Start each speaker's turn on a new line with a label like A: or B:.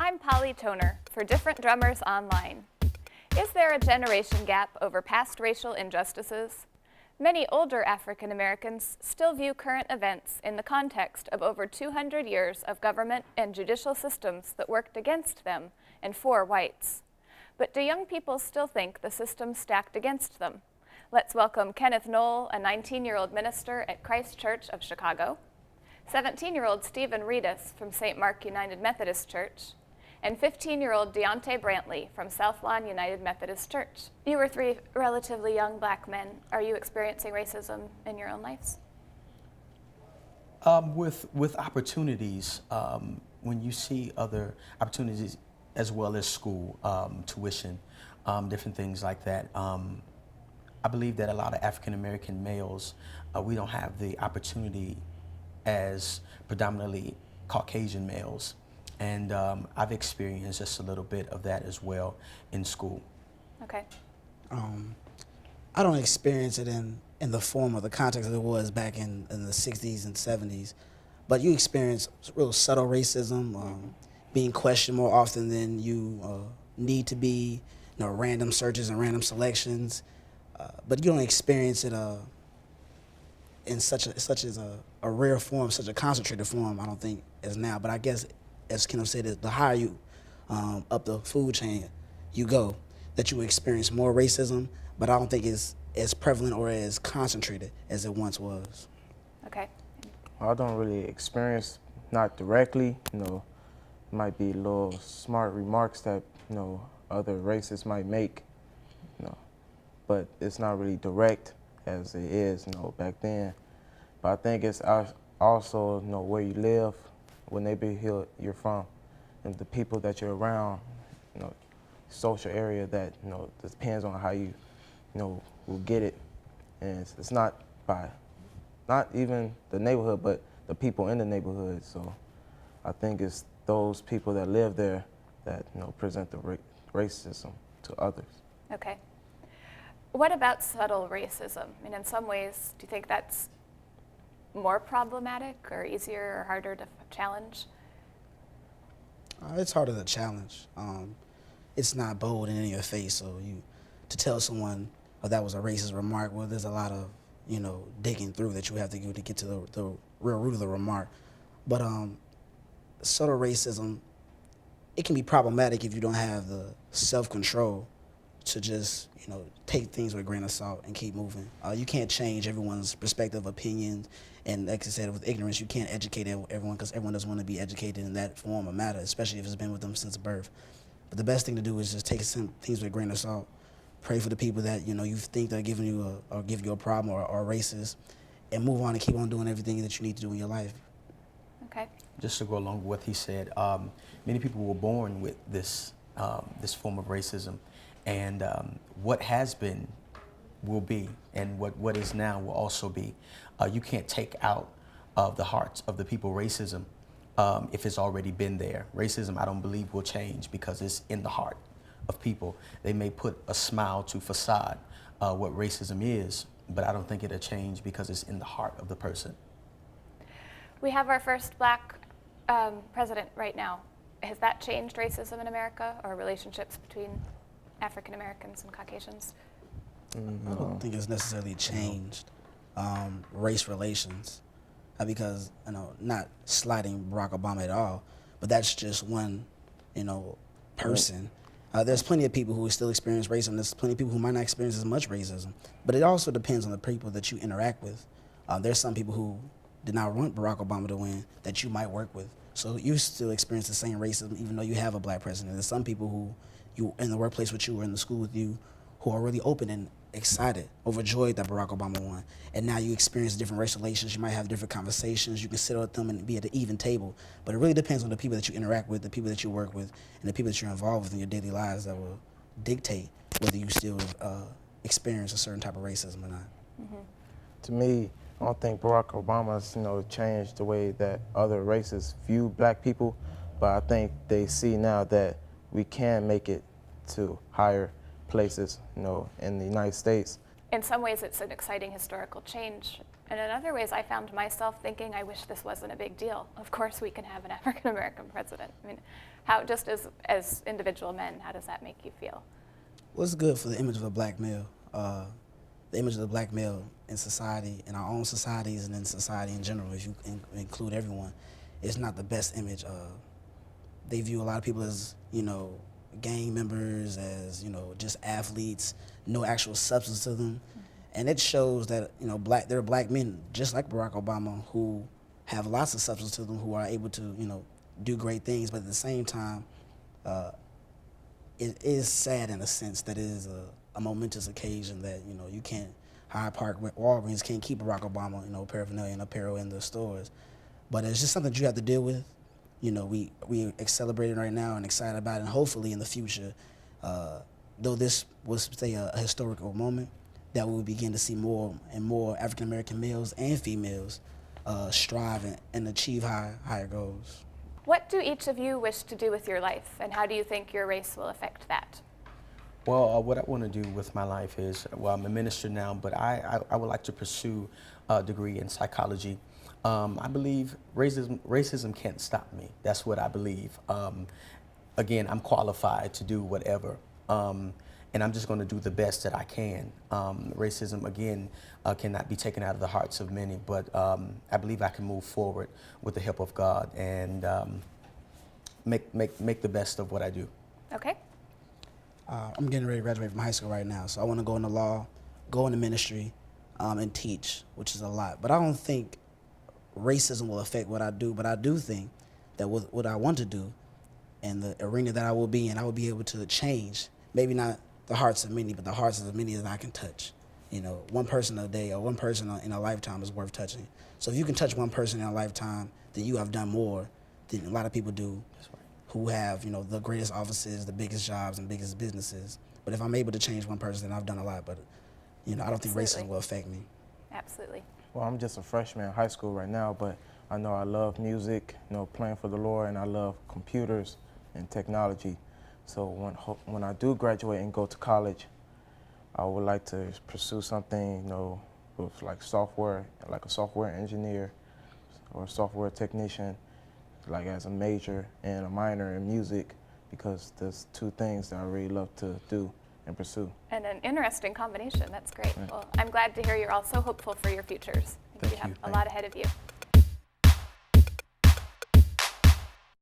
A: I'm Polly Toner for Different Drummers Online. Is there a generation gap over past racial injustices? Many older African Americans still view current events in the context of over 200 years of government and judicial systems that worked against them and for whites. But do young people still think the system stacked against them? Let's welcome Kenneth Nole, a 19-year-old minister at Christ Church of Chicago, 17-year-old Stephen Readus from St. Mark United Methodist Church, and 15-year-old Deonte Brantley from Lawn United Methodist Church. You were three relatively young black men. Are you experiencing racism in your own lives?
B: With opportunities, when you see other opportunities as well as school, tuition, different things like that, I believe that a lot of African American males, we don't have the opportunity as predominantly Caucasian males. And I've experienced just a little bit of that as well in school.
A: Okay.
C: I don't experience it in the form or the context that it was back in the 60s and 70s, but you experience real subtle racism, being questioned more often than you need to be, random searches and random selections, but you don't experience it in such as a rare form, such a concentrated form, I don't think, as now. But I guess, as Kenneth said, the higher you up the food chain you go, that you experience more racism, but I don't think it's as prevalent or as concentrated as it once was.
A: Okay.
D: I don't really experience, not directly, might be little smart remarks that, other races might make, but it's not really direct as it is, back then. But I think it's also, where you live, what neighborhood you're from, and the people that you're around, social area that, depends on how you, will get it. And it's not even the neighborhood, but the people in the neighborhood. So I think it's those people that live there that, present the racism to others.
A: Okay. What about subtle racism? In some ways, do you think that's more problematic or easier or harder to challenge?
C: It's harder to challenge. It's not bold and in your face, so to tell someone, oh, that was a racist remark, well, there's a lot of, digging through that you have to do to get to the real root of the remark. But subtle racism, it can be problematic if you don't have the self-control to just, take things with a grain of salt and keep moving. You can't change everyone's perspective, opinions, and like I said, with ignorance, you can't educate everyone because everyone doesn't want to be educated in that form of matter, especially if it's been with them since birth. But the best thing to do is just take some things with a grain of salt. Pray for the people that, you think they're giving you or give you a problem or are racist, and move on and keep on doing everything that you need to do in your life.
A: Okay.
B: Just to go along with what he said, many people were born with this form of racism, and what has been will be, and what is now will also be. You can't take out of the hearts of the people racism if it's already been there. Racism, I don't believe, will change because it's in the heart of people. They may put a smile to facade what racism is, but I don't think it'll change because it's in the heart of the person.
A: We have our first black president right now. Has that changed racism in America or relationships between African Americans and Caucasians?
C: I don't think it's necessarily changed race relations because, not slighting Barack Obama at all, but that's just one, person. There's plenty of people who still experience racism. There's plenty of people who might not experience as much racism, but it also depends on the people that you interact with. There's some people who did not want Barack Obama to win that you might work with. So you still experience the same racism even though you have a black president. There's some people who you in the workplace with you or in the school with you who are really open and excited, overjoyed that Barack Obama won. And now you experience different race relations. You might have different conversations. You can sit with them and be at an even table. But it really depends on the people that you interact with, the people that you work with, and the people that you're involved with in your daily lives that will dictate whether you still experience a certain type of racism or not.
A: Mm-hmm.
D: To me, I don't think Barack Obama's, changed the way that other races view black people, but I think they see now that we can make it to higher places, in the United States.
A: In some ways, it's an exciting historical change And in other ways, I found myself thinking, I wish this wasn't a big deal. Of course we can have an African American president. I mean, how, just as individual men, how does that make you feel?
C: What's good for the image of a black male? The image of the black male in society, in our own societies and in society in general, if you include everyone, is not the best image. They view a lot of people as, gang members, as, just athletes, no actual substance to them. And it shows that, there are black men, just like Barack Obama, who have lots of substance to them, who are able to, do great things. But at the same time, it is sad in a sense that it is a momentous occasion that, you can't, Hyde Park, Walgreens can't keep Barack Obama, paraphernalia and apparel in the stores. But it's just something that you have to deal with. We celebrating right now and excited about it, and hopefully in the future, though this was, say, a historical moment, that we will begin to see more and more African American males and females strive and achieve higher goals.
A: What do each of you wish to do with your life, and how do you think your race will affect that?
B: Well, what I want to do with my life is, well, I'm a minister now, but I would like to pursue a degree in psychology. I believe racism can't stop me. That's what I believe. Again, I'm qualified to do whatever, and I'm just going to do the best that I can. Racism, again, cannot be taken out of the hearts of many, but I believe I can move forward with the help of God and make the best of what I do.
A: Okay.
C: I'm getting ready to graduate from high school right now, so I want to go into law, go into ministry, and teach, which is a lot. But I don't think racism will affect what I do, but I do think that what I want to do and the arena that I will be in, I will be able to change, maybe not the hearts of many, but the hearts of as many as I can touch. One person a day or one person in a lifetime is worth touching. So if you can touch one person in a lifetime, then you have done more than a lot of people do.
B: That's right.
C: Who have, the greatest offices, the biggest jobs, and biggest businesses. But if I'm able to change one person, then I've done a lot. But, I don't think racism will affect me.
A: Absolutely.
D: Well, I'm just a freshman in high school right now, but I know I love music, playing for the Lord, and I love computers and technology. So when I do graduate and go to college, I would like to pursue something, with like software, like a software engineer or a software technician, like as a major and a minor in music, because there's two things that I really love to do and pursue.
A: And an interesting combination. That's great.
D: Yeah.
A: Well, I'm glad to hear you're all so hopeful for your futures. I think you have a lot ahead of you.